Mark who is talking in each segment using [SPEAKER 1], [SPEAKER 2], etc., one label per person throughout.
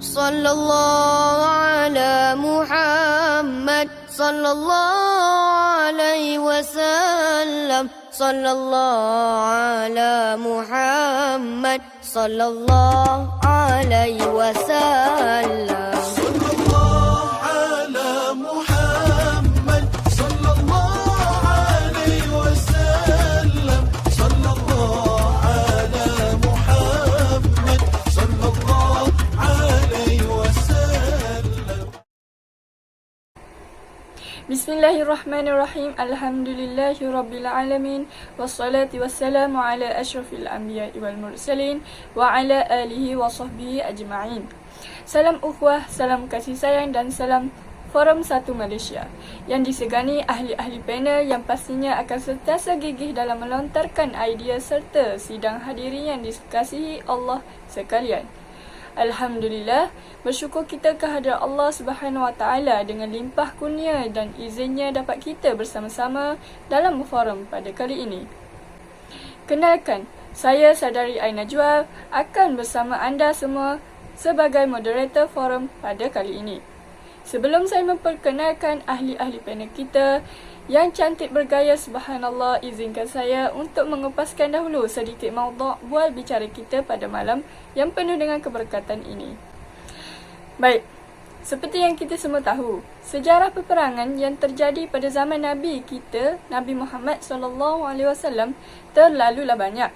[SPEAKER 1] صلى الله على محمد صلى الله عليه وسلم صلى الله على محمد صلى الله عليه وسلم
[SPEAKER 2] Bismillahirrahmanirrahim. Alhamdulillahirabbil alamin wassalatu wassalamu ala asyrafil anbiya'i wal mursalin wa ala alihi wa sahbihi ajma'in. Salam ukhuwah, salam kasih sayang dan salam Forum 1 Malaysia yang disegani ahli-ahli panel yang pastinya akan sentiasa gigih dalam melontarkan idea serta sidang hadirin yang dikasihi Allah sekalian. Alhamdulillah, bersyukur kita kehadrat Allah Subhanahu Wa Taala dengan limpah kurnia dan izinnya dapat kita bersama-sama dalam forum pada kali ini. Kenalkan, saya Sadari Ainajwa akan bersama anda semua sebagai moderator forum pada kali ini. Sebelum saya memperkenalkan ahli-ahli panel kita yang cantik bergaya, subhanallah, izinkan saya untuk mengupaskan dahulu sedikit maudhu' bual bicara kita pada malam yang penuh dengan keberkatan ini. Baik, seperti yang kita semua tahu, sejarah peperangan yang terjadi pada zaman Nabi kita, Nabi Muhammad SAW, terlalulah banyak.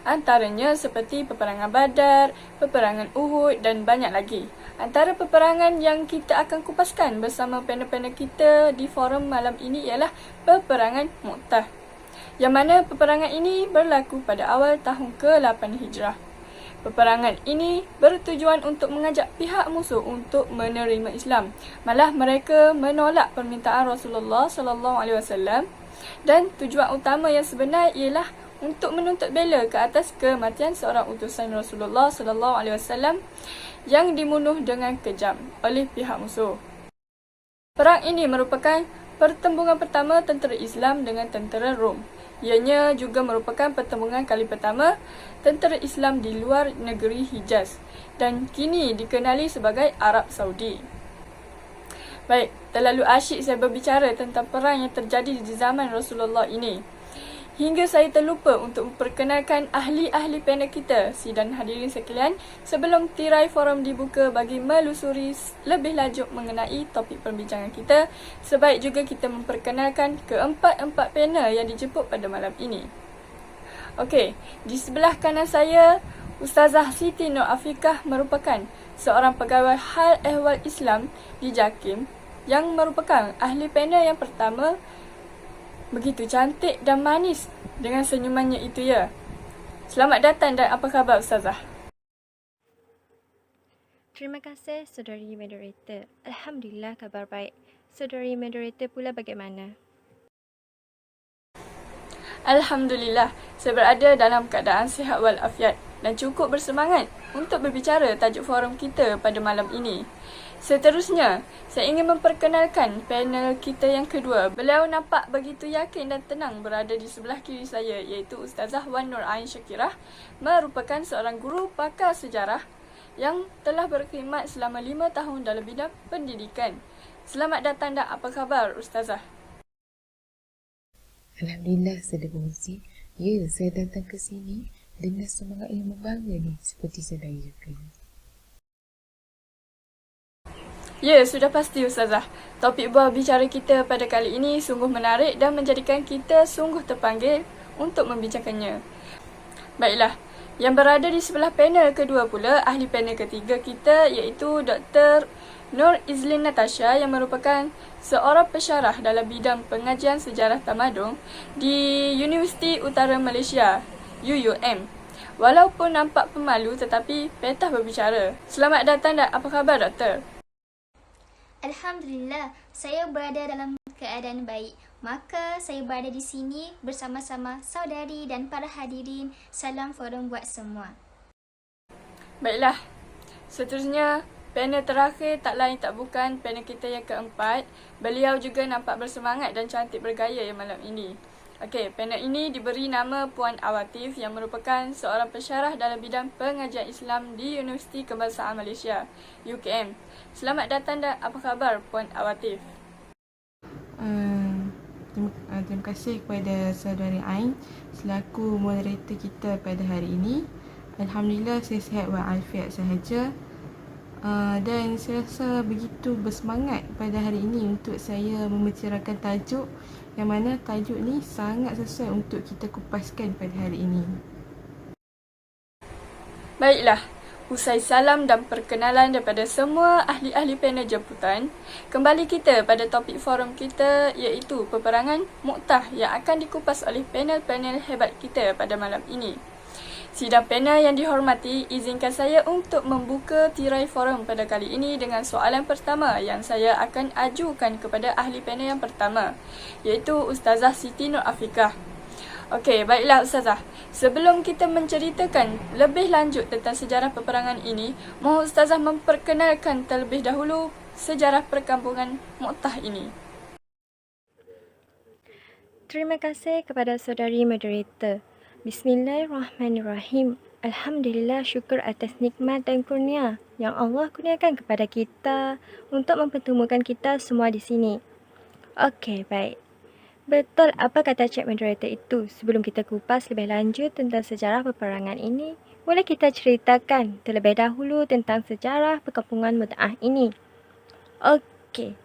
[SPEAKER 2] Antaranya seperti peperangan Badar, peperangan Uhud dan banyak lagi. Antara peperangan yang kita akan kupaskan bersama panel-panel kita di forum malam ini ialah peperangan Mu'tah, yang mana peperangan ini berlaku pada awal tahun ke-8 Hijrah. Peperangan ini bertujuan untuk mengajak pihak musuh untuk menerima Islam. Malah mereka menolak permintaan Rasulullah SAW dan tujuan utama yang sebenar ialah untuk menuntut bela ke atas kematian seorang utusan Rasulullah SAW yang dibunuh dengan kejam oleh pihak musuh. Perang ini merupakan pertembungan pertama tentera Islam dengan tentera Rom. Ianya juga merupakan pertembungan kali pertama tentera Islam di luar negeri Hijaz dan kini dikenali sebagai Arab Saudi. Baik, terlalu asyik saya berbicara tentang perang yang terjadi di zaman Rasulullah ini, hingga saya terlupa untuk memperkenalkan ahli-ahli panel kita. Sidang hadirin sekalian, sebelum tirai forum dibuka bagi melusuri lebih lanjut mengenai topik perbincangan kita, sebaik juga kita memperkenalkan keempat-empat panel yang dijemput pada malam ini. Okey, di sebelah kanan saya, Ustazah Siti Nur Afiqah merupakan seorang pegawai hal ehwal Islam di JAKIM yang merupakan ahli panel yang pertama. Begitu cantik dan manis dengan senyumannya itu ya. Selamat datang dan apa khabar Ustazah?
[SPEAKER 3] Terima kasih saudari moderator. Alhamdulillah kabar baik. Saudari moderator pula bagaimana?
[SPEAKER 2] Alhamdulillah, saya berada dalam keadaan sihat walafiat dan cukup bersemangat untuk berbicara tajuk forum kita pada malam ini. Seterusnya, saya ingin memperkenalkan panel kita yang kedua. Beliau nampak begitu yakin dan tenang berada di sebelah kiri saya, iaitu Ustazah Wan Nur Ain Syakirah, merupakan seorang guru pakar sejarah yang telah berkhidmat selama 5 tahun dalam bidang pendidikan. Selamat datang dan apa khabar Ustazah?
[SPEAKER 4] Alhamdulillah, saya berfungsi. Ya, saya datang ke sini dengan semangat yang membangga ni, seperti saya juga.
[SPEAKER 2] Ya, sudah pasti Ustazah. Topik buah bicara kita pada kali ini sungguh menarik dan menjadikan kita sungguh terpanggil untuk membincangkannya. Baiklah, yang berada di sebelah panel kedua pula, ahli panel ketiga kita iaitu Dr. Nur Izlin Natasha yang merupakan seorang pensyarah dalam bidang pengajian sejarah tamadun di Universiti Utara Malaysia, UUM. Walaupun nampak pemalu tetapi petah berbicara. Selamat datang dan apa khabar Doktor?
[SPEAKER 5] Alhamdulillah, saya berada dalam keadaan baik. Maka saya berada di sini bersama-sama saudari dan para hadirin. Salam forum buat semua.
[SPEAKER 2] Baiklah, seterusnya panel terakhir tak lain tak bukan panel kita yang keempat. Beliau juga nampak bersemangat dan cantik bergaya malam ini. Okey, panel ini diberi nama Puan Awatif yang merupakan seorang pensyarah dalam bidang pengajian Islam di Universiti Kebangsaan Malaysia, UKM. Selamat datang dan apa khabar Puan Awatif?
[SPEAKER 6] Terima kasih kepada saudari Ain selaku moderator kita pada hari ini. Alhamdulillah saya sihat walafiat sahaja. Dan saya rasa begitu bersemangat pada hari ini untuk saya membicarakan tajuk yang mana tajuk ni sangat sesuai untuk kita kupaskan pada hari ini.
[SPEAKER 2] Baiklah, usai salam dan perkenalan daripada semua ahli-ahli panel jemputan, kembali kita pada topik forum kita iaitu peperangan Mu'tah yang akan dikupas oleh panel-panel hebat kita pada malam ini. Sidang panel yang dihormati, izinkan saya untuk membuka tirai forum pada kali ini dengan soalan pertama yang saya akan ajukan kepada ahli panel yang pertama, iaitu Ustazah Siti Nur Afiqah. Okey, baiklah Ustazah. Sebelum kita menceritakan lebih lanjut tentang sejarah peperangan ini, mohon Ustazah memperkenalkan terlebih dahulu sejarah perkampungan Mu'tah ini.
[SPEAKER 3] Terima kasih kepada saudari moderator. Bismillahirrahmanirrahim. Alhamdulillah, syukur atas nikmat dan kurnia yang Allah kurniakan kepada kita untuk mempertemukan kita semua di sini. Okey, baik. Betul apa kata Cik Moderator itu. Sebelum kita kupas lebih lanjut tentang sejarah peperangan ini, boleh kita ceritakan terlebih dahulu tentang sejarah perkampungan Mu'tah ini. Okey.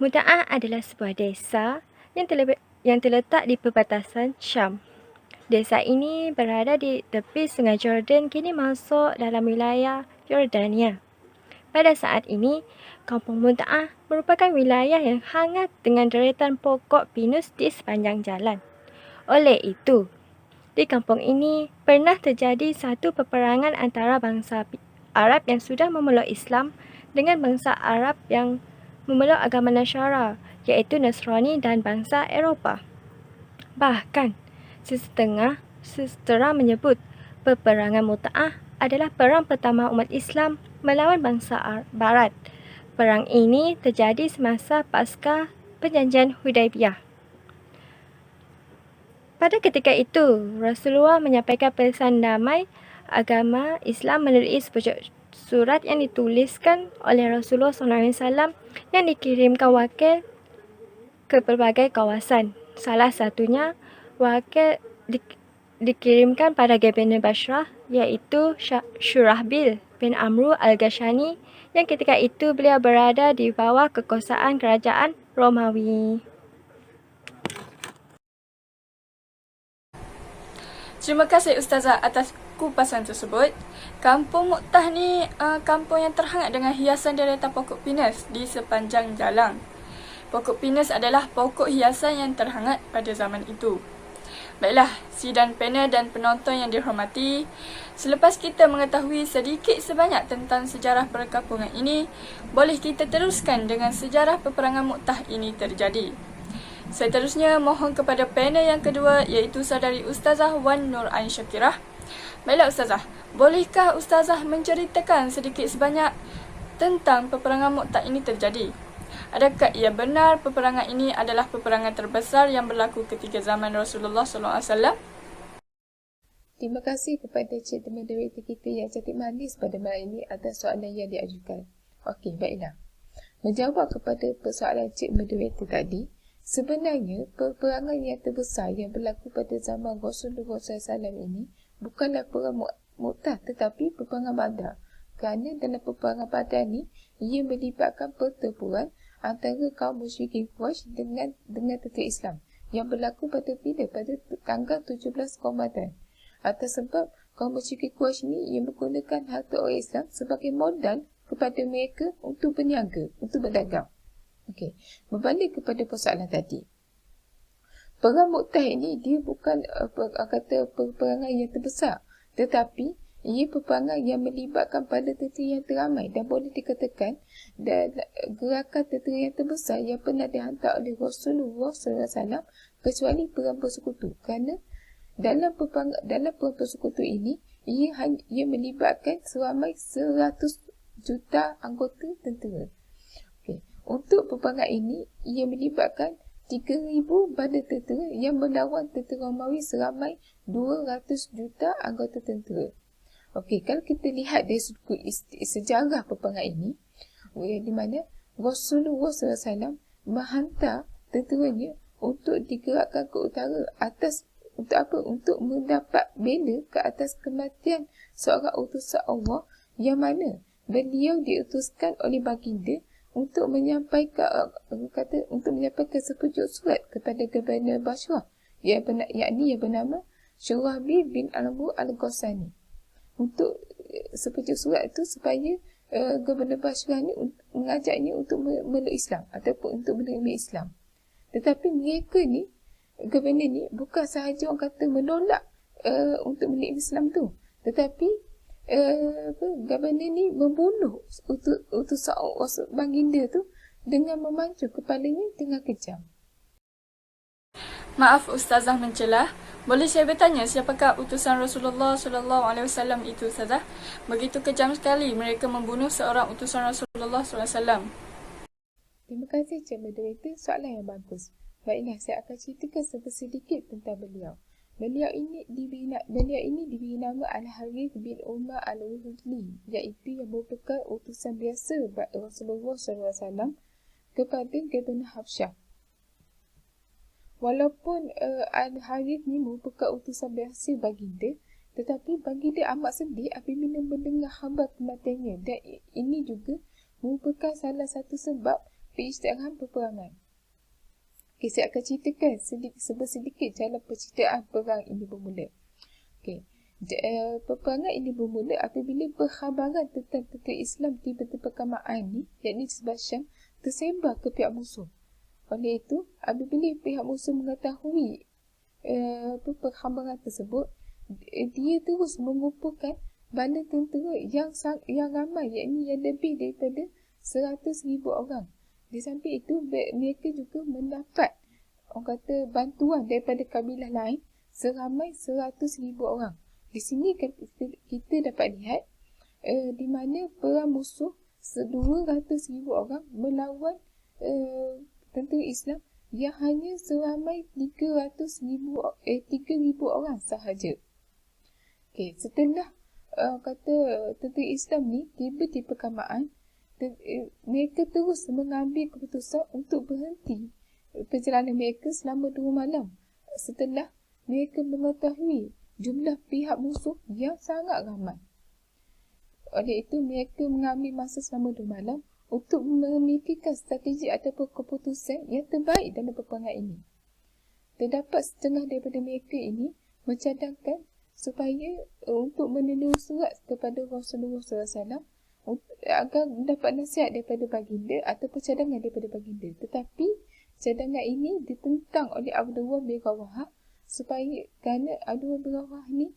[SPEAKER 3] Mu'tah adalah sebuah desa yang terletak di perbatasan Syam. Desa ini berada di tepi Sungai Jordan, kini masuk dalam wilayah Yordania. Pada saat ini, Kampung Mu'tah merupakan wilayah yang hangat dengan deretan pokok pinus di sepanjang jalan. Oleh itu, di kampung ini pernah terjadi satu peperangan antara bangsa Arab yang sudah memeluk Islam dengan bangsa Arab yang memeluk agama Nasyara, iaitu Nasrani dan bangsa Eropah. Bahkan, sesetengah menyebut peperangan Mu'tah adalah perang pertama umat Islam melawan bangsa Barat. Perang ini terjadi semasa pasca perjanjian Hudaibiyah. Pada ketika itu, Rasulullah menyampaikan pesan damai agama Islam melalui sepucuk surat yang dituliskan oleh Rasulullah SAW yang dikirimkan wakil ke berbagai kawasan. Salah satunya wakil dikirimkan pada Gubernur Basrah, iaitu Syurahbil bin Amru Al-Ghashani, yang ketika itu beliau berada di bawah kekuasaan kerajaan Romawi.
[SPEAKER 2] Terima kasih Ustazah atas kupasan tersebut. Kampung Mu'tah ni kampung yang terhangat dengan hiasan deretan pokok pinus di sepanjang jalan. Pokok pinus adalah pokok hiasan yang terhangat pada zaman itu. Baiklah, sidang panel dan penonton yang dihormati, selepas kita mengetahui sedikit sebanyak tentang sejarah perkampungan ini, boleh kita teruskan dengan sejarah peperangan Mu'tah ini terjadi. Seterusnya, mohon kepada panel yang kedua, iaitu saudari Ustazah Wan Nur Ain Syakirah. Baiklah Ustazah, bolehkah Ustazah menceritakan sedikit sebanyak tentang peperangan Mu'tah ini terjadi? Adakah ia benar peperangan ini adalah peperangan terbesar yang berlaku ketika zaman Rasulullah SAW?
[SPEAKER 4] Terima kasih kepada Cik Moderator kita yang cantik manis pada malam ini atas soalan yang diajukan. Okey, baiklah. Menjawab kepada persoalan Cik Moderator tadi, sebenarnya peperangan yang terbesar yang berlaku pada zaman Rasulullah SAW ini bukanlah perang Mu'tah tetapi peperangan Badar. Kerana dalam peperangan Badar ni, ia melibatkan pertempuran antara kaum musyrikin Quraisy dengan tentera Islam yang berlaku pada tanggal 17 Ramadan. Atas sebab kaum musyrikin Quraisy ni ia menggunakan harta orang Islam sebagai modal kepada mereka untuk berniaga, untuk berdagang. Okey, berbalik kepada persoalan tadi. Perang Mu'tah ini dia bukan peperangan yang terbesar, tetapi ia peperangan yang melibatkan pada tentera yang teramai dan boleh dikatakan gerakan tentera yang terbesar yang pernah dihantar oleh Rasulullah SAW kecuali perang bersekutu. Kerana dalam perang bersekutu ini ia melibatkan seramai 100 juta anggota tentera. Okay. Untuk peperangan ini ia melibatkan 3,000 bandar tentera yang melawan tentera Romawi seramai 200 juta anggota tentera. Okey, kalau kita lihat dari sudut sejarah peperangan ini, di mana Rasulullah SAW menghantar tenteranya untuk digerakkan ke utara untuk apa? Untuk mendapat bela ke atas kematian seorang utusan Allah yang mana beliau diutuskan oleh baginda untuk menyampaikan sepucuk surat kepada Gubernur Basrah yang bernama Syurahbil bin Amr al-Ghassani. Untuk sepucuk surat itu supaya Gubernur Basrah ni mengajaknya untuk meluk Islam ataupun untuk menerima Islam. Tetapi mereka ni, Gubernur ni bukan sahaja orang kata menolak untuk menerima Islam tu, tetapi Gubernur ni membunuh utusan baginda tu dengan memancung kepalanya dengan kejam.
[SPEAKER 2] Maaf Ustazah mencelah. Boleh saya bertanya siapakah utusan Rasulullah SAW itu, Ustazah? Begitu kejam sekali mereka membunuh seorang utusan Rasulullah SAW.
[SPEAKER 4] Terima kasih Cik Moderator, soalan yang bagus. Baiklah, saya akan ceritakan sedikit tentang beliau. Beliau ini diberi nama Al-Harith bin Umar Al-Wudli, iaitu yang merupakan utusan biasa Rasulullah SAW kepada Gubernur Habsyah. Walaupun Al-Harith ni merupakan utusan biasa baginda, tetapi baginda amat sedih apabila mendengar khabar kematiannya, dan ini juga merupakan salah satu sebab peristiwaan peperangan. Okay, saya akan ceritakan sedikit jalan perceraian perang ini bermula. Okay. Peperangan ini bermula apabila perkhabaran tentang tentera Islam di perkamaan ni, yakni sebelah Syam, tersebar ke pihak musuh. Oleh itu, apabila pihak musuh mengetahui perkhabaran tersebut, dia terus mengumpulkan bala tentera yang ramai, yakni yang lebih daripada 100,000 orang. Di samping itu, mereka juga mendapat bantuan daripada kabilah lain seramai 100,000 orang. Di sini kita dapat lihat di mana perang musuh 200,000 orang melawan tentera Islam yang hanya seramai 3,000 orang sahaja. Okay, setelah tentera Islam ni tiba di perkamaan, mereka terus mengambil keputusan untuk berhenti perjalanan mereka selama 2 malam setelah mereka mengetahui jumlah pihak musuh yang sangat ramai. Oleh itu, mereka mengambil masa selama 2 malam untuk memikirkan strategi ataupun keputusan yang terbaik dalam peperangan ini. Terdapat setengah daripada mereka ini mencadangkan supaya untuk menulis surat kepada Rasulullah SAW agar mendapat nasihat daripada baginda ataupun cadangan daripada baginda. Tetapi cadangan ini ditentang oleh Abdullah bin Rawahah kerana Abdullah bin Rawahah ni,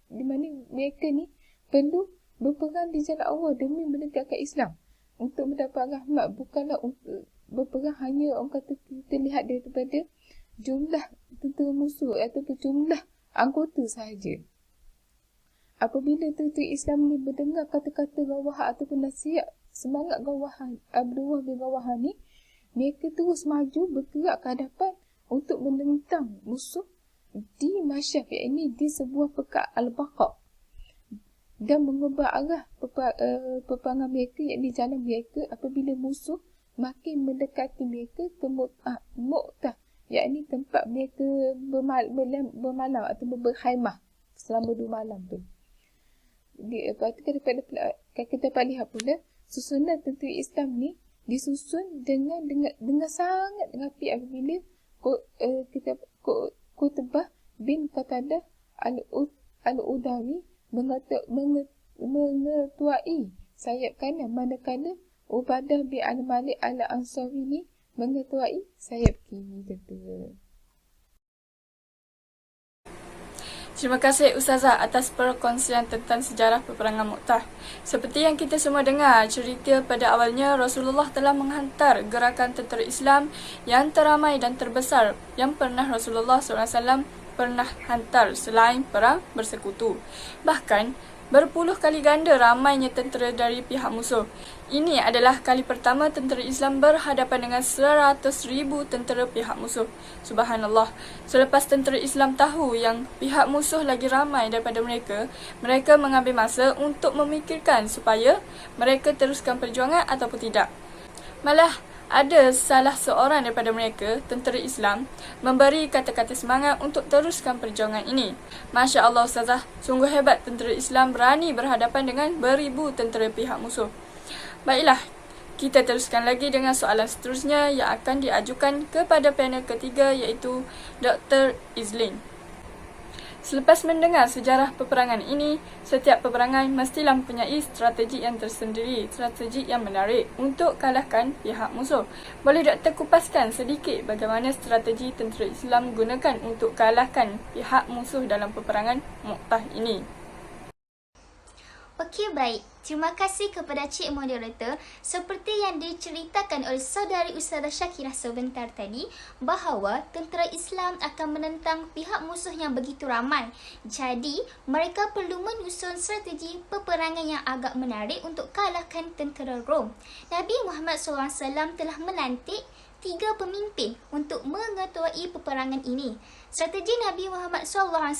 [SPEAKER 4] di mana mereka ni perlu berperang di jalan Allah demi menegakkan Islam untuk mendapat rahmat, bukanlah untuk berperang hanya orang kata kita lihat daripada jumlah tentera musuh ataupun jumlah anggota sahaja. Apabila tentera Islam ni mendengar kata-kata Rawahah ataupun nasihat semangat Abdullah bin Rawahah ni, mereka terus maju bergerak ke hadapan untuk menentang musuh di Masyaf, iaitu di sebuah pekat Al-Baqa, dan mengubah arah peperangan mereka, iaitu jalan mereka apabila musuh makin mendekati mereka ke Mu'tah, iaitu tempat mereka bermalam atau berkhaimah selama 2 malam tu. Kita dapat lihat pula susunan tentera Islam ni disusun dengan sangat rapi apabila Qutbah bin Qatadah Al-Udawi mengetuai sayap kanan, manakala Ubadah bin Al-Malik Al-Ansari ni mengetuai sayap kiri tentera.
[SPEAKER 2] Terima kasih Ustazah atas perkongsian tentang sejarah peperangan Mu'tah. Seperti yang kita semua dengar cerita pada awalnya, Rasulullah telah menghantar gerakan tentera Islam yang teramai dan terbesar yang pernah Rasulullah SAW pernah hantar selain perang bersekutu. Bahkan berpuluh kali ganda ramainya tentera dari pihak musuh. Ini adalah kali pertama tentera Islam berhadapan dengan 100,000 tentera pihak musuh. Subhanallah. Selepas tentera Islam tahu yang pihak musuh lagi ramai daripada mereka, mereka mengambil masa untuk memikirkan supaya mereka teruskan perjuangan ataupun tidak. Malah, ada salah seorang daripada mereka, tentera Islam, memberi kata-kata semangat untuk teruskan perjuangan ini. Masya Allah Ustazah, sungguh hebat tentera Islam berani berhadapan dengan beribu tentera pihak musuh. Baiklah, kita teruskan lagi dengan soalan seterusnya yang akan diajukan kepada panel ketiga iaitu Dr. Izlin. Selepas mendengar sejarah peperangan ini, setiap peperangan mestilah mempunyai strategi yang tersendiri, strategi yang menarik untuk kalahkan pihak musuh. Boleh Doktor kupaskan sedikit bagaimana strategi tentera Islam gunakan untuk kalahkan pihak musuh dalam peperangan Mu'tah ini?
[SPEAKER 5] Okey, baik. Terima kasih kepada Cik Moderator. Seperti yang diceritakan oleh saudari Ustazah Syakirah sebentar tadi, bahawa tentera Islam akan menentang pihak musuh yang begitu ramai. Jadi, mereka perlu menyusun strategi peperangan yang agak menarik untuk kalahkan tentera Rom. Nabi Muhammad SAW telah melantik 3 pemimpin untuk mengetuai peperangan ini. Strategi Nabi Muhammad SAW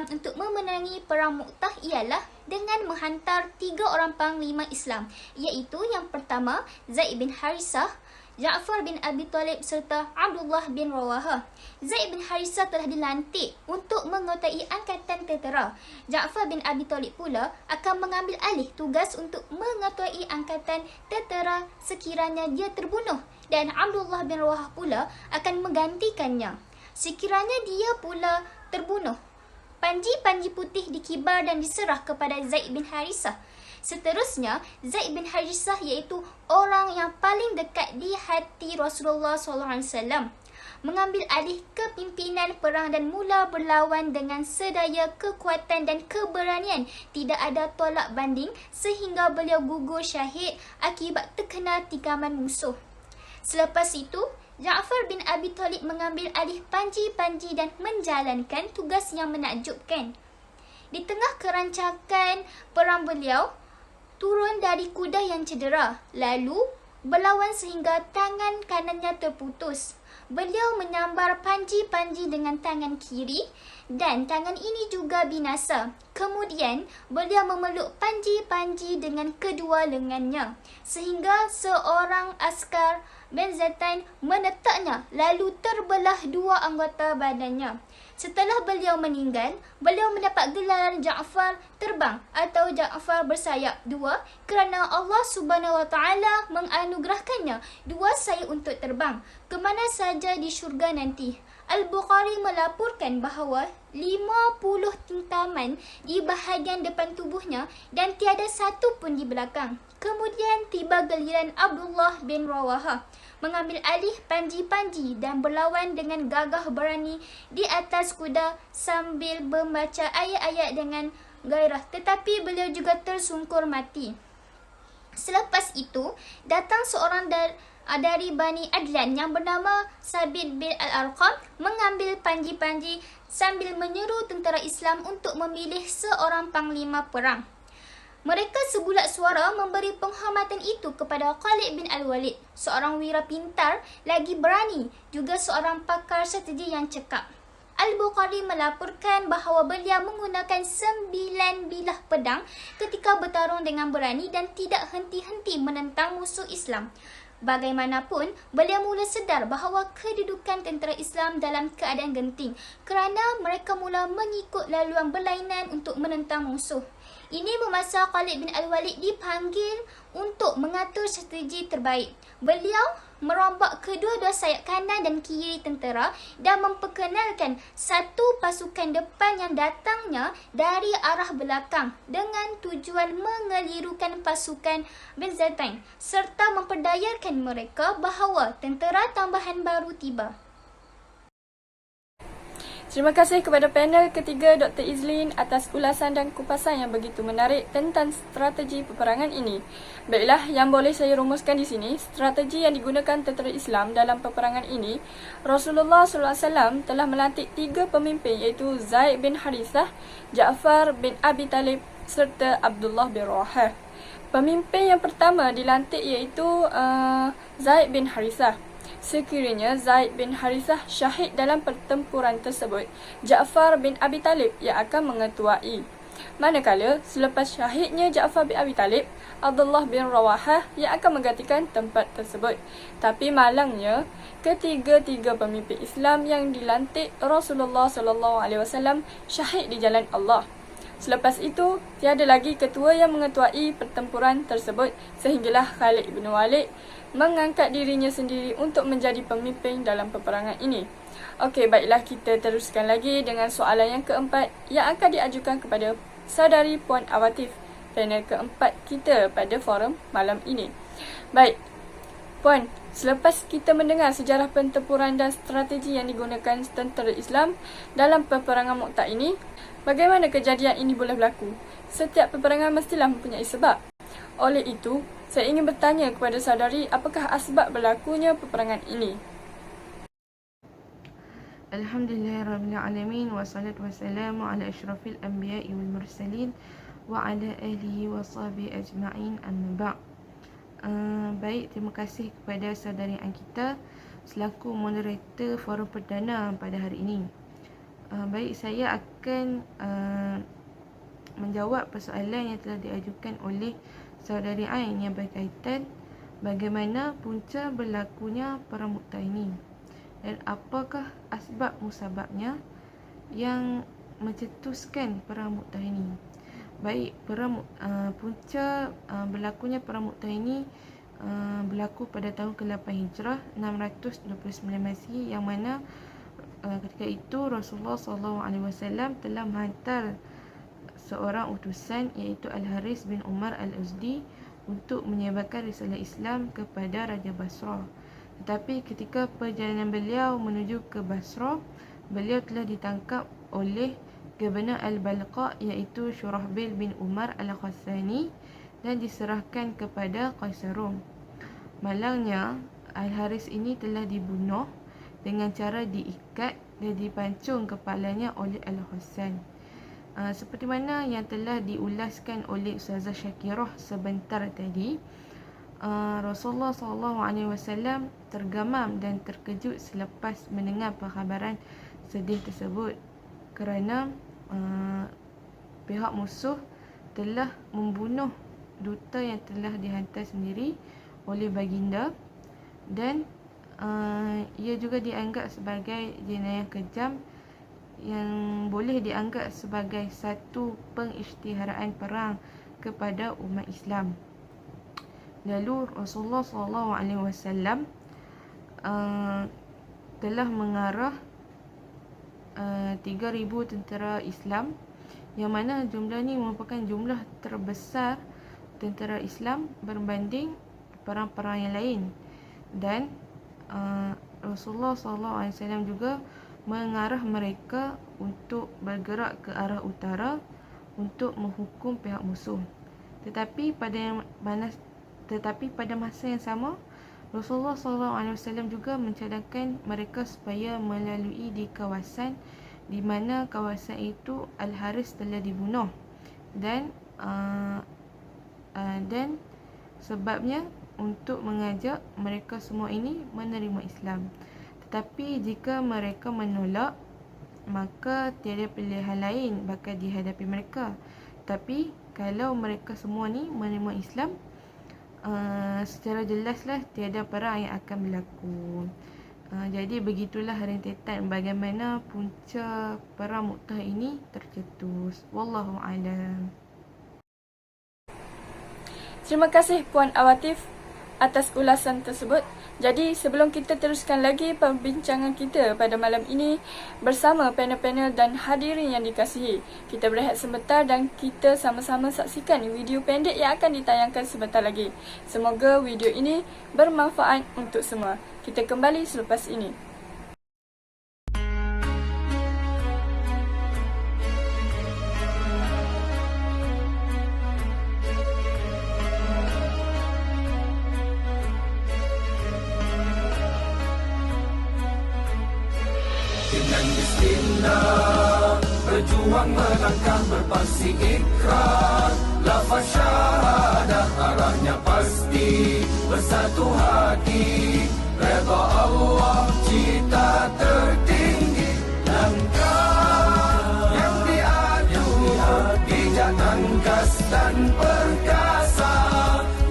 [SPEAKER 5] untuk memenangi perang Mu'tah ialah dengan menghantar 3 orang panglima Islam, iaitu yang pertama Zaid bin Harisah, Ja'far bin Abi Talib serta Abdullah bin Rawahah. Zaid bin Harisah telah dilantik untuk mengetuai angkatan tentera. Ja'far bin Abi Talib pula akan mengambil alih tugas untuk mengetuai angkatan tentera sekiranya dia terbunuh, dan Abdullah bin Rawahah pula akan menggantikannya sekiranya dia pula terbunuh. Panji-panji putih dikibar dan diserah kepada Zaid bin Harisah. Seterusnya, Zaid bin Harisah iaitu orang yang paling dekat di hati Rasulullah SAW, mengambil alih kepimpinan perang dan mula berlawan dengan sedaya kekuatan dan keberanian. Tidak ada tolak banding sehingga beliau gugur syahid akibat terkena tikaman musuh. Selepas itu, Ja'far bin Abi Talib mengambil alih panji-panji dan menjalankan tugas yang menakjubkan. Di tengah kerancakan perang, beliau turun dari kuda yang cedera, lalu berlawan sehingga tangan kanannya terputus. Beliau menyambar panji-panji dengan tangan kiri dan tangan ini juga binasa. Kemudian, beliau memeluk panji-panji dengan kedua lengannya sehingga seorang askar Benzatain menetaknya lalu terbelah 2 anggota badannya. Setelah beliau meninggal, beliau mendapat gelar Ja'far terbang atau Ja'far bersayap 2 kerana Allah Subhanahu Wa Taala menganugerahkannya 2 sayap untuk terbang ke mana saja di syurga nanti. Al-Bukhari melaporkan bahawa 50 tintaman di bahagian depan tubuhnya dan tiada satu pun di belakang. Kemudian tiba giliran Abdullah bin Rawahah mengambil alih panji-panji dan berlawan dengan gagah berani di atas kuda sambil membaca ayat-ayat dengan gairah, tetapi beliau juga tersungkur mati. Selepas itu, datang seorang dari Bani Adlan yang bernama Sabit bin Al-Arqam mengambil panji-panji sambil menyeru tentera Islam untuk memilih seorang panglima perang. Mereka sebulat suara memberi penghormatan itu kepada Khalid bin Al-Walid, seorang wira pintar lagi berani, juga seorang pakar strategi yang cekap. Al-Bukhari melaporkan bahawa beliau menggunakan 9 bilah pedang ketika bertarung dengan berani dan tidak henti-henti menentang musuh Islam. Bagaimanapun, beliau mula sedar bahawa kedudukan tentera Islam dalam keadaan genting kerana mereka mula mengikut laluan berlainan untuk menentang musuh. Ini memasa Khalid bin Al-Walid dipanggil untuk mengatur strategi terbaik. Beliau merombak kedua-dua sayap kanan dan kiri tentera dan memperkenalkan satu pasukan depan yang datangnya dari arah belakang dengan tujuan mengelirukan pasukan Benzatain serta memperdayakan mereka bahawa tentera tambahan baru tiba.
[SPEAKER 2] Terima kasih kepada panel ketiga Dr. Izlin atas ulasan dan kupasan yang begitu menarik tentang strategi peperangan ini. Baiklah, yang boleh saya rumuskan di sini, strategi yang digunakan tentera Islam dalam peperangan ini, Rasulullah SAW telah melantik 3 pemimpin iaitu Zaid bin Harisah, Ja'far bin Abi Talib serta Abdullah bin Rawahah. Pemimpin yang pertama dilantik iaitu Zaid bin Harithah. Sekiranya Zaid bin Harithah syahid dalam pertempuran tersebut, Ja'far bin Abi Talib yang akan mengetuai. Manakala selepas syahidnya Ja'far bin Abi Talib, Abdullah bin Rawahah yang akan menggantikan tempat tersebut. Tapi malangnya, ketiga-tiga pemimpin Islam yang dilantik Rasulullah SAW syahid di jalan Allah. Selepas itu, tiada lagi ketua yang mengetuai pertempuran tersebut sehinggalah Khalid bin Walid mengangkat dirinya sendiri untuk menjadi pemimpin dalam peperangan ini. Okey, baiklah, kita teruskan lagi dengan soalan yang keempat yang akan diajukan kepada saudari Puan Awatif, panel keempat kita pada forum malam ini. Baik, Puan, selepas kita mendengar sejarah pertempuran dan strategi yang digunakan tentera Islam dalam peperangan Mu'tah ini, bagaimana kejadian ini boleh berlaku? Setiap peperangan mestilah mempunyai sebab. Oleh itu, saya ingin bertanya kepada saudari, apakah asbab berlakunya peperangan ini?
[SPEAKER 6] Alhamdulillahirrabbilalamin. Wassalatu wassalamu ala ashrafil anbiya'i wal mursalin wa ala alihi wa sahbihi ajma'in, amma ba'. Baik, terima kasih kepada saudari Ankita selaku moderator forum perdana pada hari ini. Baik, saya akan menjawab persoalan yang telah diajukan oleh saudari Ain yang berkaitan bagaimana punca berlakunya perang Mu'tah ini dan apakah asbab musababnya yang mencetuskan perang Mu'tah ini. Baik, punca berlakunya perang Mu'tah ini berlaku pada tahun ke-8 Hijrah 629 Masihi, yang mana ketika itu Rasulullah SAW telah menghantar seorang utusan iaitu Al-Haris bin Umar Al-Uzdi untuk menyebarkan risalah Islam kepada Raja Basrah. Tetapi ketika perjalanan beliau menuju ke Basrah, beliau telah ditangkap oleh Gubernur Al-Balqa iaitu Shurahbil bin Umar Al-Khassani dan diserahkan kepada Kaisar Rom. Malangnya, Al-Haris ini telah dibunuh dengan cara diikat dan dipancung kepalanya oleh Al-Khassan. Seperti mana yang telah diulaskan oleh Ustazah Syakirah sebentar tadi, Rasulullah SAW tergamam dan terkejut selepas mendengar perkhabaran sedih tersebut kerana pihak musuh telah membunuh duta yang telah dihantar sendiri oleh baginda, dan ia juga dianggap sebagai jenayah kejam yang boleh dianggap sebagai satu pengisytiharaan perang kepada umat Islam. Lalu Rasulullah SAW telah mengarah 3,000 tentera Islam, yang mana jumlah ini merupakan jumlah terbesar tentera Islam berbanding perang-perang yang lain. Dan Rasulullah SAW juga mengarah mereka untuk bergerak ke arah utara untuk menghukum pihak musuh. Tetapi pada masa yang sama, Rasulullah SAW juga mencadangkan mereka supaya melalui di kawasan di mana kawasan itu Al-Haris telah dibunuh, dan sebabnya untuk mengajak mereka semua ini menerima Islam. Tetapi jika mereka menolak, maka tiada pilihan lain bakal dihadapi mereka. Tapi kalau mereka semua ni menerima Islam, secara jelaslah tiada perang yang akan berlaku. Jadi begitulah rentetan bagaimana punca perang Mu'tah ini tercetus. Wallahu a'lam.
[SPEAKER 2] Terima kasih Puan Awatif atas ulasan tersebut. Jadi sebelum kita teruskan lagi perbincangan kita pada malam ini bersama panel-panel dan hadirin yang dikasihi, kita berehat sebentar dan kita sama-sama saksikan video pendek yang akan ditayangkan sebentar lagi. Semoga video ini bermanfaat untuk semua. Kita kembali selepas ini.
[SPEAKER 7] Dengan bismillah berjuang melangkah berpasti ikrar. Lafaz syahadah arahnya pasti, bersatu hati, redha Allah cita tertinggi. Langkah yang diadu, bijak tangkas dan perkasa.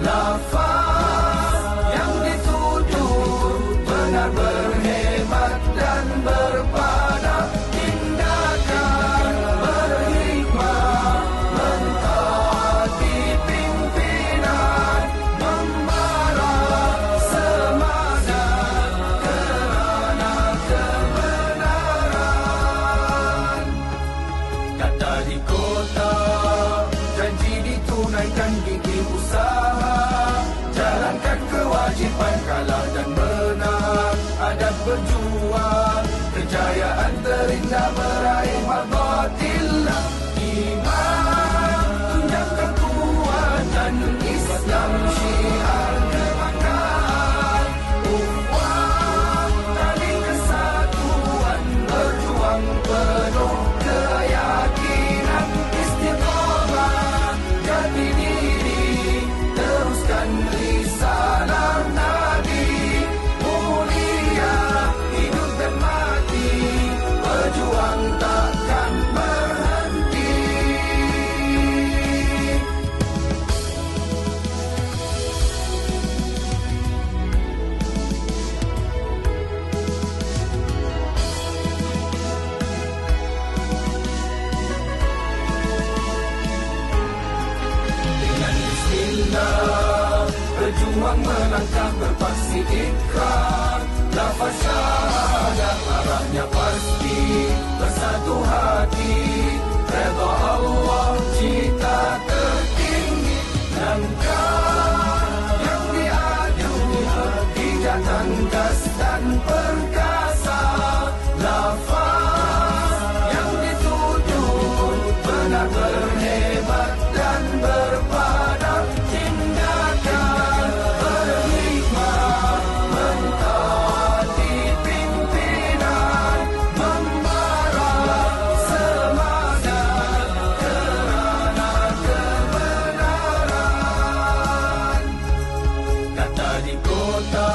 [SPEAKER 7] Lafaz yang dituju, benar berhebat dan berpada. Tindakan berhikmah, mentaati pimpinan, membara semangat kerana kebenaran. Kata di kota, janji ditunaikan gigih usaha, jalankan kewajipan kalah dan menang, adab berjuang, kejayaan terindah meraih marbatillah. Iman tunjukkan kuatan Islam, syiar kebanggaan, ukhuwah tali kesatuan, berjuang penuh keyakinan, istiqamah jati diri, teruskan risalah Nabi, mulia hidup dan mati, berjuang takkan berhenti. Dengan bismillah, berjuang melangkah berpasti ikrar. Lafaz syahadah arahnya pasti, bersatu hati, redha Allah cita tertinggi. Langkah yang diadu, bijak tangkas dan perkasa. Lafaz yang dituju, benar berhebat dan berpada. Tindakan berhikmah, mentaati pimpinan, membara semangat kerana kebenaran. Kata di kota,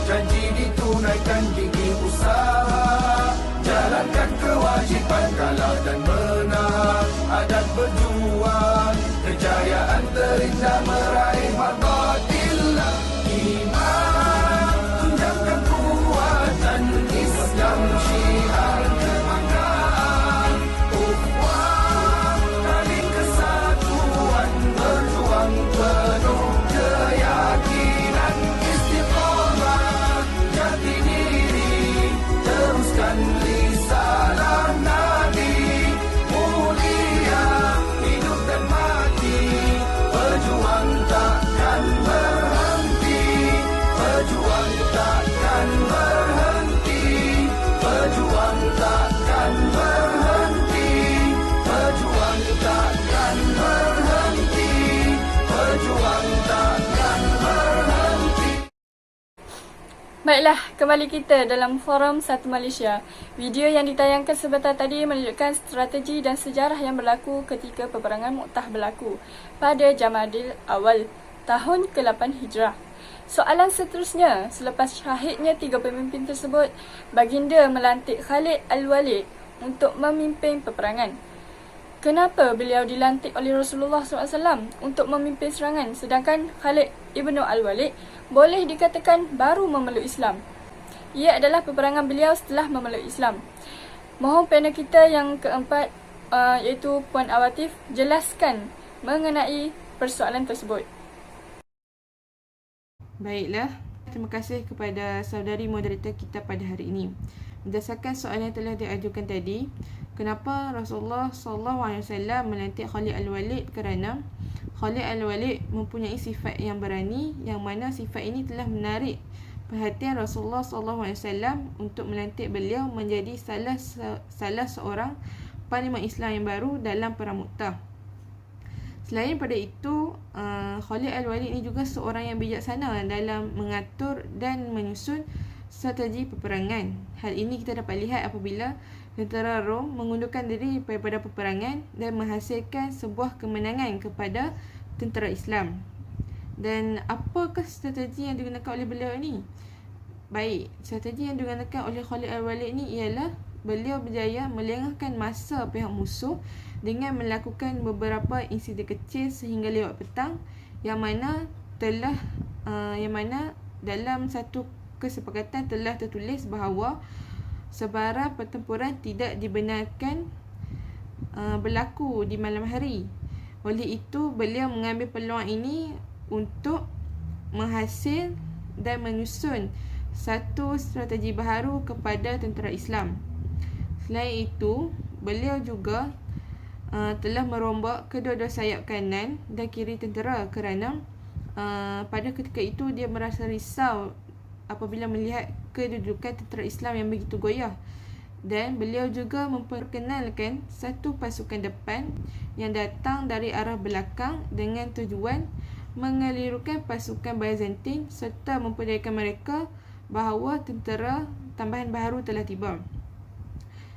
[SPEAKER 7] janji ditunaikan gigih usaha, jalankan kewajipan kalah dan menang, adab berjuang, kejayaan terindah meraih marbatillah. Iman tunjukkan kuatan Islam, syiar kebanggaan, ukhuwah tali kesatuan, berjuang penuh keyakinan, istiqamah jati diri, teruskan risalah Nabi, mulia hidup dan mati, berjuang takkan berhenti, berjuang takkan berhenti, berjuang takkan berhenti, berjuang takkan berhenti, berjuang takkan berhenti.
[SPEAKER 2] Baiklah, kembali kita dalam forum Satu Malaysia. Video yang ditayangkan sebentar tadi menunjukkan strategi dan sejarah yang berlaku ketika peperangan Mu'tah berlaku pada Jamadil Awal tahun ke-8 Hijrah. Soalan seterusnya, selepas syahidnya 3 pemimpin tersebut, baginda melantik Khalid Al-Walid untuk memimpin peperangan. Kenapa beliau dilantik oleh Rasulullah SAW untuk memimpin serangan, sedangkan Khalid Ibn Al-Walid boleh dikatakan baru memeluk Islam? Ia adalah peperangan beliau setelah memeluk Islam. Mohon panel kita yang keempat, iaitu Puan Awatif, jelaskan mengenai persoalan tersebut.
[SPEAKER 6] Baiklah, terima kasih kepada saudari moderator kita pada hari ini. Berdasarkan soalan yang telah diajukan tadi, kenapa Rasulullah SAW melantik Khalid Al-Walid? Kerana Khalid Al-Walid mempunyai sifat yang berani, yang mana sifat ini telah menarik perhatian Rasulullah SAW untuk melantik beliau menjadi salah seorang panglima Islam yang baru dalam perang Mu'tah. Selain pada itu, Khalid Al-Walid ini juga seorang yang bijaksana dalam mengatur dan menyusun strategi peperangan. Hal ini kita dapat lihat apabila tentera Rom mengundurkan diri daripada peperangan dan menghasilkan sebuah kemenangan kepada tentera Islam. Dan apakah strategi yang digunakan oleh beliau ini? Baik, strategi yang digunakan oleh Khalid Al-Walid ni ialah beliau berjaya melengahkan masa pihak musuh dengan melakukan beberapa insiden kecil sehingga lewat petang yang mana dalam satu kesepakatan telah tertulis bahawa sebarang pertempuran tidak dibenarkan berlaku di malam hari. Oleh itu, beliau mengambil peluang ini untuk menghasil dan menyusun satu strategi baharu kepada tentera Islam. Selain itu, beliau juga telah merombak kedua-dua sayap kanan dan kiri tentera kerana pada ketika itu dia merasa risau apabila melihat kedudukan tentera Islam yang begitu goyah. Dan beliau juga memperkenalkan satu pasukan depan yang datang dari arah belakang dengan tujuan mengelirukan pasukan Byzantine serta memperdayakan mereka bahawa tentera tambahan baharu telah tiba.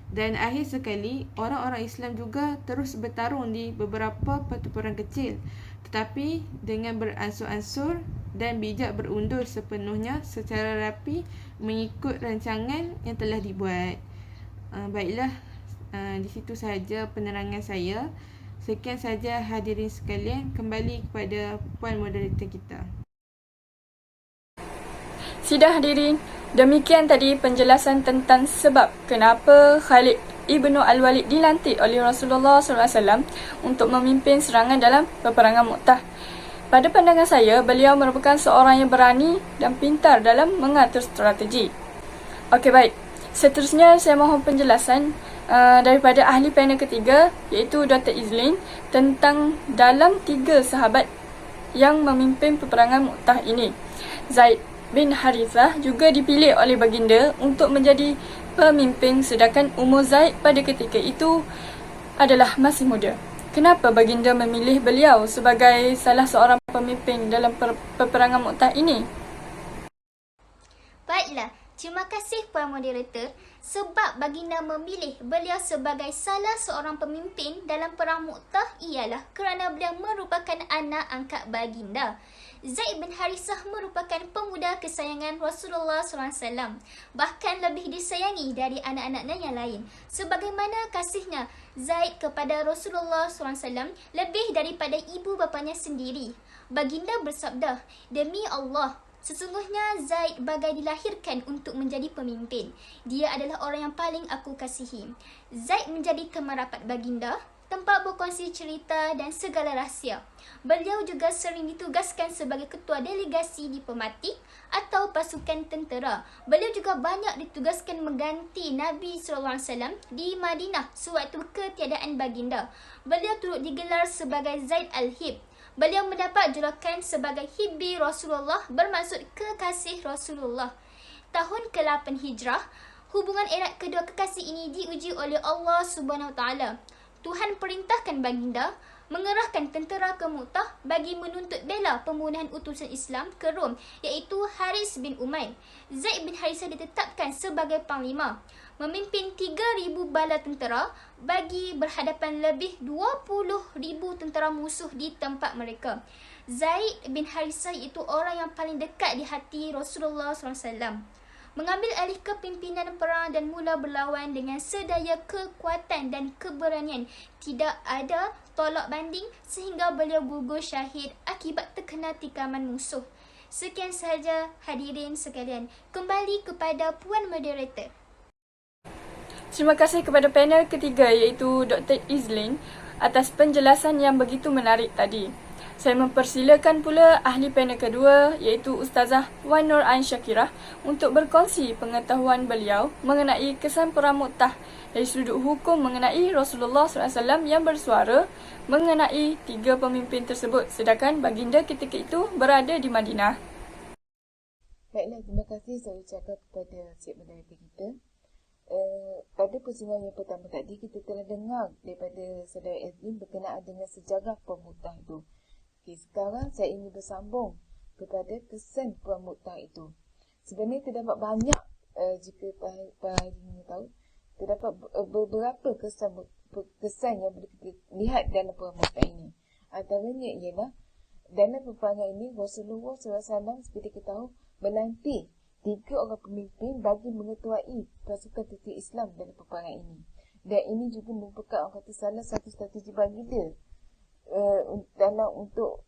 [SPEAKER 6] Dan akhir sekali, orang-orang Islam juga terus bertarung di beberapa pertempuran kecil, tetapi dengan beransur-ansur dan bijak berundur sepenuhnya secara rapi mengikut rancangan yang telah dibuat. Baiklah, di situ sahaja penerangan saya. Sekian saja hadirin sekalian, kembali kepada puan moderator kita.
[SPEAKER 2] Sidang hadirin, demikian tadi penjelasan tentang sebab kenapa Khalid Ibnu Al-Walid dilantik oleh Rasulullah SAW untuk memimpin serangan dalam peperangan Mu'tah. Pada pandangan saya, beliau merupakan seorang yang berani dan pintar dalam mengatur strategi. Okey, baik. Seterusnya, saya mohon penjelasan daripada ahli panel ketiga, iaitu Dr. Izlin, tentang dalam 3 sahabat yang memimpin peperangan Mu'tah ini. Zaid bin Harithah juga dipilih oleh baginda untuk menjadi pemimpin, sedangkan umur Zaid pada ketika itu adalah masih muda. Kenapa baginda memilih beliau sebagai salah seorang pemimpin dalam peperangan Mu'tah ini?
[SPEAKER 5] Baiklah, terima kasih Puan Moderator. Sebab baginda memilih beliau sebagai salah seorang pemimpin dalam perang Mu'tah ialah kerana beliau merupakan anak angkat baginda. Zaid bin Harithah merupakan pemuda kesayangan Rasulullah SAW, bahkan lebih disayangi dari anak-anaknya yang lain. Sebagaimana kasihnya Zaid kepada Rasulullah SAW lebih daripada ibu bapanya sendiri. Baginda bersabda, "Demi Allah, sesungguhnya Zaid bagai dilahirkan untuk menjadi pemimpin. Dia adalah orang yang paling aku kasihi." Zaid menjadi teman rapat baginda, tempat berkongsi cerita dan segala rahsia. Beliau juga sering ditugaskan sebagai ketua delegasi diplomatik atau pasukan tentera. Beliau juga banyak ditugaskan mengganti Nabi SAW di Madinah sewaktu ketiadaan baginda. Beliau turut digelar sebagai Zaid al-Hib. Beliau mendapat julukan sebagai Hibbi Rasulullah, bermaksud kekasih Rasulullah. Tahun ke-8 Hijrah, hubungan erat kedua kekasih ini diuji oleh Allah SWT. Tuhan perintahkan baginda mengerahkan tentera ke Mu'tah bagi menuntut bela pembunuhan utusan Islam ke Rom, iaitu Haris bin Umair. Zaid bin Harithah ditetapkan sebagai panglima, memimpin 3,000 bala tentera bagi berhadapan lebih 20,000 tentera musuh di tempat mereka. Zaid bin Harithah itu orang yang paling dekat di hati Rasulullah SAW. Mengambil alih kepimpinan perang dan mula berlawan dengan sedaya kekuatan dan keberanian. Tidak ada tolak banding sehingga beliau gugur syahid akibat terkena tikaman musuh. Sekian sahaja hadirin sekalian. Kembali kepada Puan Moderator.
[SPEAKER 2] Terima kasih kepada panel ketiga, iaitu Dr. Izlin, atas penjelasan yang begitu menarik tadi. Saya mempersilakan pula ahli panel kedua, iaitu Ustazah Wan Nur Ain Syakirah, untuk berkongsi pengetahuan beliau mengenai kesan perang Mu'tah dari sudut hukum mengenai Rasulullah SAW yang bersuara mengenai 3 pemimpin tersebut, sedangkan baginda ketika itu berada di Madinah.
[SPEAKER 4] Baiklah, terima kasih saya ucapkan kepada Cik Moderator kita. Pada persoalan yang pertama tadi, kita telah dengar daripada Saudara Ezlin berkenaan dengan sejarah perang Mu'tah itu. Sekarang saya ingin bersambung kepada kesan perang Mu'tah itu. Sebenarnya terdapat banyak jika Pak Haji tahu, terdapat beberapa kesan yang boleh kita lihat dalam permukaan ini. Antaranya ialah dalam peperangan ini Rasulullah SAW seperti kita tahu melantik 3 orang pemimpin bagi mengetuai pasukan tentera Islam dalam peperangan ini. Dan ini juga merupakan orang kata salah satu strategi baginda dalam untuk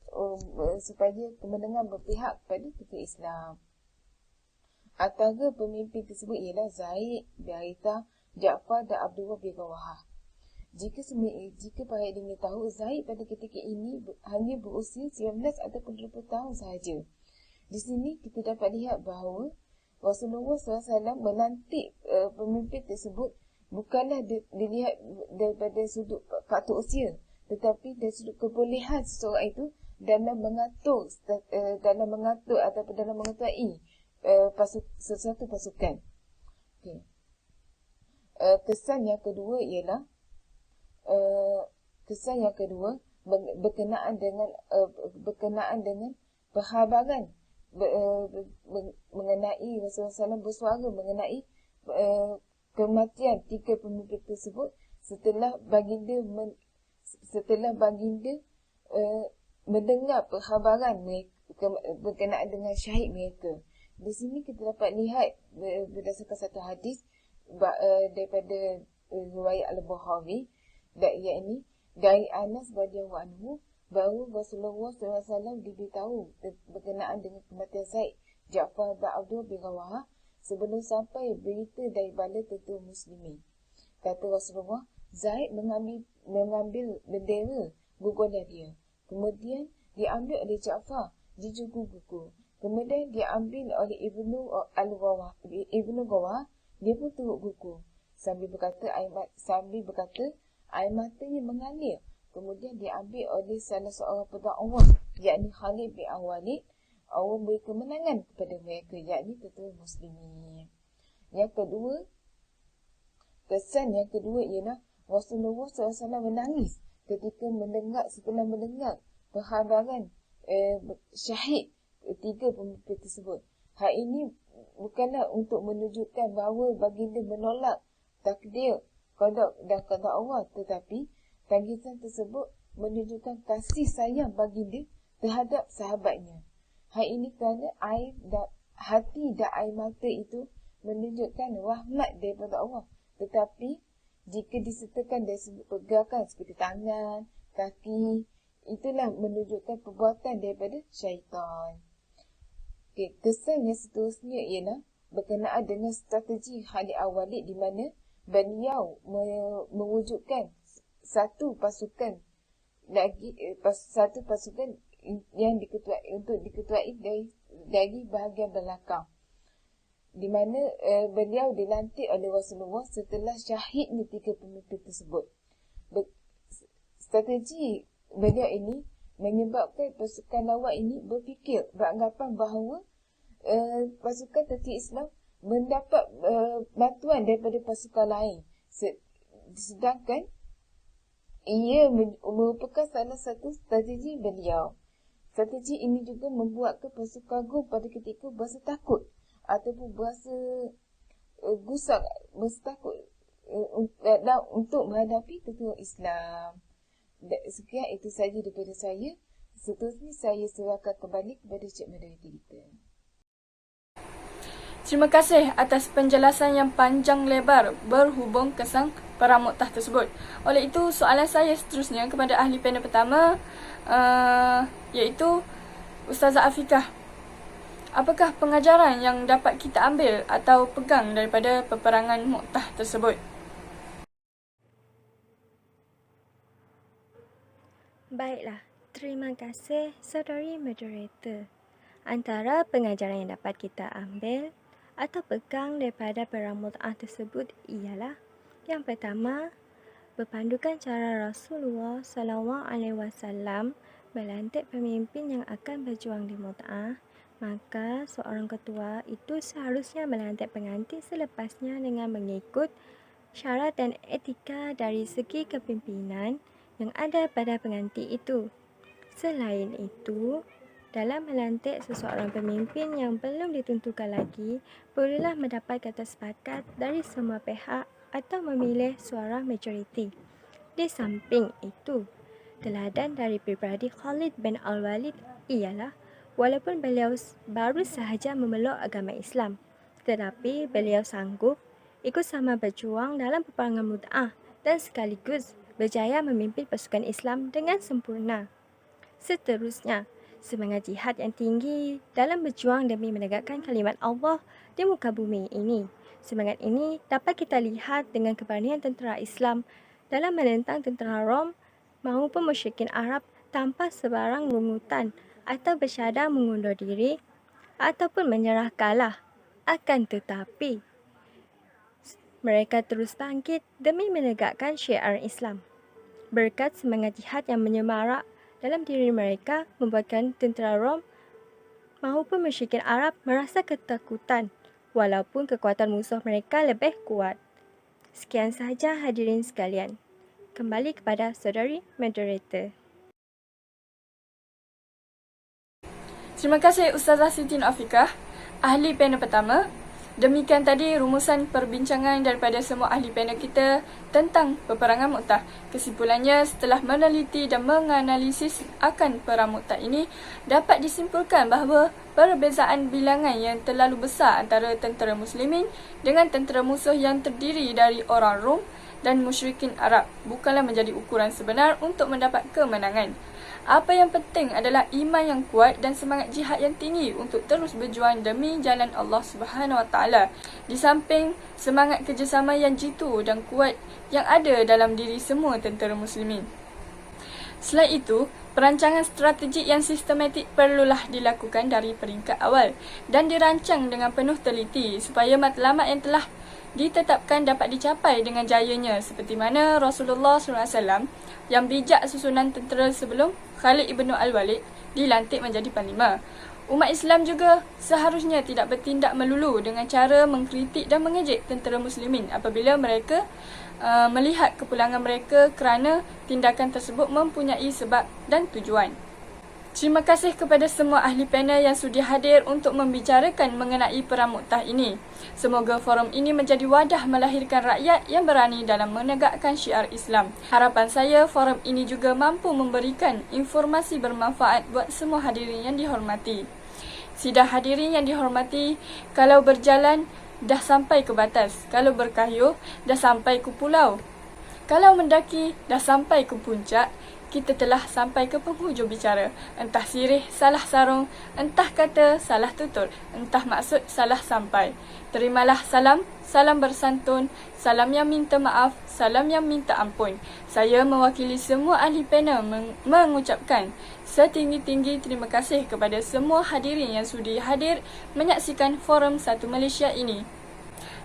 [SPEAKER 4] supaya kemenangan berpihak kepada tentera Islam. Antara pemimpin tersebut ialah Zaid bin Harithah, Ja'far dan Abdullah bin Rawahah. Jika para ingin tahu, Zaid pada ketika ini hanya berusia 19 ataupun 20 tahun sahaja. Di sini kita dapat lihat bahawa Rasulullah SAW melantik pemimpin tersebut bukanlah dilihat daripada sudut faktor usia, tetapi dari sudut kebolehan seseorang itu dalam mengatur ataupun dalam mengetuai sesuatu pasukan. Okay. Kesan yang kedua ialah berkenaan dengan perhabaran mengenai Rasulullah SAW bersuara mengenai kematian 3 pemimpin tersebut setelah baginda mendengar perhabaran mereka berkenaan dengan syahid mereka. Di sini kita dapat lihat berdasarkan satu hadis daripada riwayat Al-Bukhari, iaitu dari Anas radhiyallahu anhu bahawa Rasulullah SAW diberitahu berkenaan dengan kematian Zaid, Ja'far dan Abdullah bin Rawahah sebelum sampai berita dari bala tentera muslimin. Kata Rasulullah, Zaid mengambil bendera guguran dia. Kemudian diambil oleh Ja'far di jugu gugur. Kemudian diambil oleh Ibnu Rawahah, dia pun turut gugur. Sambil berkata air matanya mengalir. Kemudian diambil oleh salah seorang pedang Allah, yakni Khalid bin Al-Walid. Allah beri kemenangan kepada mereka, yakni tentera muslimin. Kesan yang kedua ialah Rasulullah SAW menangis setelah mendengar perhabaran syahid 3 pemimpin tersebut. Hal ini bukanlah untuk menunjukkan bahawa baginda menolak takdir qada dan qada Allah, tetapi tangisan tersebut menunjukkan kasih sayang baginda terhadap sahabatnya. Hal ini kerana hati dan air mata itu menunjukkan rahmat daripada Allah. Tetapi jika disertakan dari sudut pergerakan seperti tangan, kaki, itulah menunjukkan perbuatan daripada syaitan. Okay, kesan yang seterusnya ialah berkenaan dengan strategi Khalid Al-Walid di mana beliau mewujudkan satu pasukan yang diketuai dari bahagian belakang, di mana beliau dilantik oleh Rasulullah setelah syahidnya 3 pemimpin tersebut. Strategi beliau ini menyebabkan pasukan lawan ini beranggapan bahawa pasukan tentera Islam mendapat bantuan daripada pasukan lain, sedangkan ia merupakan salah satu strategi beliau. Strategi ini juga membuatkan pasukan Rom pada ketika berasa takut ataupun berasa gusar, berasa takut untuk menghadapi tentera Islam. Sekian itu saja daripada saya. Seterusnya saya serahkan kembali kepada Cik Moderator kita.
[SPEAKER 2] Terima kasih atas penjelasan yang panjang lebar berhubung kesan Perang Mu'tah tersebut. Oleh itu, soalan saya seterusnya kepada ahli panel pertama iaitu Ustazah Afiqah. Apakah pengajaran yang dapat kita ambil atau pegang daripada peperangan Mu'tah tersebut?
[SPEAKER 3] Baiklah, terima kasih saudari moderator. Antara pengajaran yang dapat kita ambil atau pegang daripada perang Mu'tah tersebut ialah yang pertama, berpandukan cara Rasulullah SAW melantik pemimpin yang akan berjuang di Mu'tah, maka seorang ketua itu seharusnya melantik pengantin selepasnya dengan mengikut syarat dan etika dari segi kepimpinan yang ada pada pengantin itu. Selain itu, Dalam melantik seseorang pemimpin yang belum ditentukan lagi, perlulah mendapat kata sepakat dari semua pihak atau memilih suara majoriti. Di samping itu, teladan dari pribadi Khalid bin Al-Walid ialah walaupun beliau baru sahaja memeluk agama Islam, tetapi beliau sanggup ikut sama berjuang dalam peperangan Mu'tah dan sekaligus berjaya memimpin pasukan Islam dengan sempurna. Seterusnya, semangat jihad yang tinggi dalam berjuang demi menegakkan kalimat Allah di muka bumi ini. Semangat ini dapat kita lihat dengan keberanian tentera Islam dalam menentang tentera Rom maupun musyrikin Arab tanpa sebarang rungutan atau bersyadar mengundur diri ataupun menyerah kalah. Akan tetapi, mereka terus bangkit demi menegakkan syiar Islam. Berkat semangat jihad yang menyemarak dalam diri mereka membuatkan tentera Rom maupun musyrikin Arab merasa ketakutan walaupun kekuatan musuh mereka lebih kuat. Sekian sahaja hadirin sekalian. Kembali kepada saudari moderator.
[SPEAKER 2] Terima kasih Ustazah Siti Afiqah, ahli panel pertama. Demikian tadi rumusan perbincangan daripada semua ahli panel kita tentang peperangan Mu'tah. Kesimpulannya, setelah meneliti dan menganalisis akan perang Mu'tah ini, dapat disimpulkan bahawa perbezaan bilangan yang terlalu besar antara tentera muslimin dengan tentera musuh yang terdiri dari orang Rom dan musyrikin Arab bukanlah menjadi ukuran sebenar untuk mendapat kemenangan. Apa yang penting adalah iman yang kuat dan semangat jihad yang tinggi untuk terus berjuang demi jalan Allah Subhanahu Wa Taala. Di samping semangat kerjasama yang jitu dan kuat yang ada dalam diri semua tentera muslimin. Selain itu, perancangan strategik yang sistematik perlulah dilakukan dari peringkat awal dan dirancang dengan penuh teliti supaya matlamat yang telah ditetapkan dapat dicapai dengan jayanya seperti mana Rasulullah SAW yang bijak susunan tentera sebelum Khalid ibn Al-Walid dilantik menjadi panglima. Umat Islam juga seharusnya tidak bertindak melulu dengan cara mengkritik dan mengejek tentera muslimin apabila mereka melihat kepulangan mereka kerana tindakan tersebut mempunyai sebab dan tujuan. Terima kasih kepada semua ahli panel yang sudi hadir untuk membicarakan mengenai perang Mu'tah ini. Semoga forum ini menjadi wadah melahirkan rakyat yang berani dalam menegakkan syiar Islam. Harapan saya forum ini juga mampu memberikan informasi bermanfaat buat semua hadirin yang dihormati. Sidang hadirin yang dihormati, kalau berjalan dah sampai ke batas, kalau berkayuh dah sampai ke pulau, kalau mendaki dah sampai ke puncak, kita telah sampai ke penghujung bicara. Entah sirih salah sarung, entah kata salah tutur, entah maksud salah sampai. Terimalah salam, salam bersantun, salam yang minta maaf, salam yang minta ampun. Saya mewakili semua ahli panel mengucapkan setinggi-tinggi terima kasih kepada semua hadirin yang sudi hadir menyaksikan forum Satu Malaysia ini.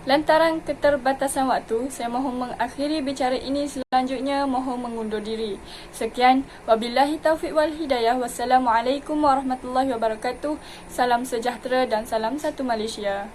[SPEAKER 2] Lantaran keterbatasan waktu, saya mohon mengakhiri bicara ini, selanjutnya mohon mengundur diri. Sekian, wabillahi taufiq wal hidayah. Wassalamualaikum warahmatullahi wabarakatuh. Salam sejahtera dan salam Satu Malaysia.